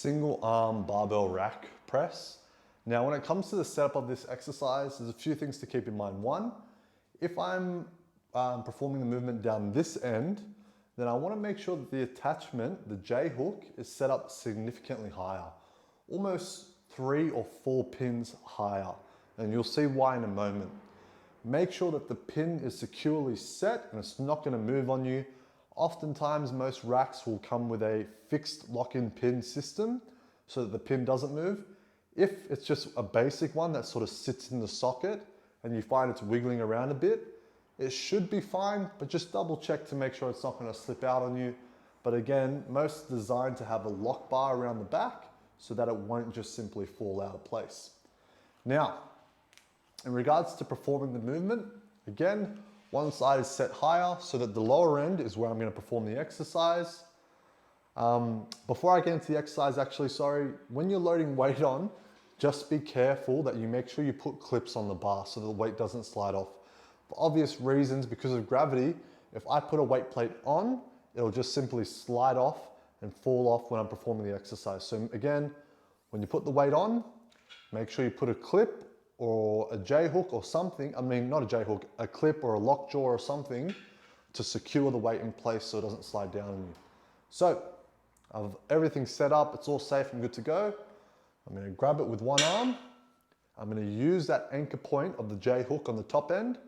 single arm barbell rack press. Now, when it comes to the setup of this exercise, there's a few things to keep in mind. One, if I'm performing the movement down this end, then I want to make sure that the attachment, the J hook, is set up significantly higher, almost 3 or 4 pins higher. And you'll see why in a moment. Make sure that the pin is securely set and it's not going to move on you. Oftentimes, most racks will come with a fixed lock-in pin system so that the pin doesn't move. If it's just a basic one that sort of sits in the socket and you find it's wiggling around a bit, it should be fine, but just double check to make sure it's not going to slip out on you. But again, most are designed to have a lock bar around the back so that it won't just simply fall out of place. Now, in regards to performing the movement, again, one side is set higher so that the lower end is where I'm going to perform the exercise. Before I get into the exercise, when you're loading weight on, just be careful that you make sure you put clips on the bar so the weight doesn't slide off. For obvious reasons, because of gravity, if I put a weight plate on, it'll just simply slide off and fall off when I'm performing the exercise. So again, when you put the weight on, make sure you put a clip or a J hook or something, not a J hook, a clip or a lockjaw or something to secure the weight in place so it doesn't slide down on you. So, I've everything set up, it's all safe and good to go. I'm going to grab it with one arm. I'm going to use that anchor point of the J hook on the top end,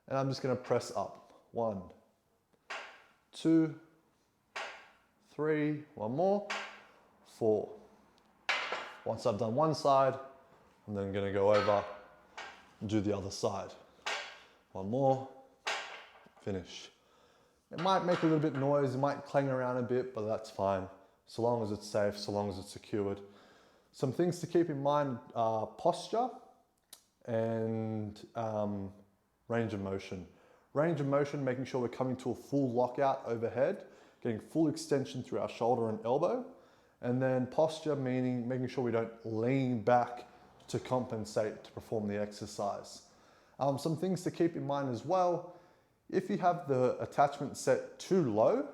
and I'm just going to press up. 1, 2, 3, one more, 4. Once I've done one side, I'm then going to go over and do the other side. One more, finish. It might make a little bit noise, it might clang around a bit, but that's fine. So long as it's safe, so long as it's secured. Some things to keep in mind are posture and range of motion. Range of motion, making sure we're coming to a full lockout overhead, getting full extension through our shoulder and elbow. And then posture, meaning making sure we don't lean back to compensate to perform the exercise. Some things to keep in mind as well, if you have the attachment set too low,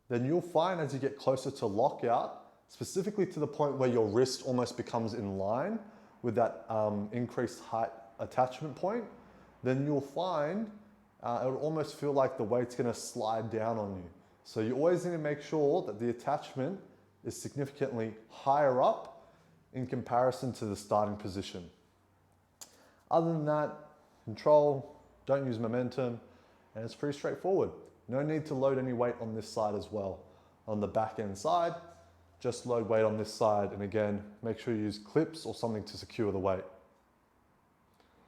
then you'll find as you get closer to lockout, specifically to the point where your wrist almost becomes in line with that increased height attachment point, then you'll find it'll almost feel like the weight's gonna slide down on you. So you always need to make sure that the attachment is significantly higher up in comparison to the starting position. Other than that, control, don't use momentum, and it's pretty straightforward. No need to load any weight on this side as well. On the back end side, just load weight on this side, and again, make sure you use clips or something to secure the weight.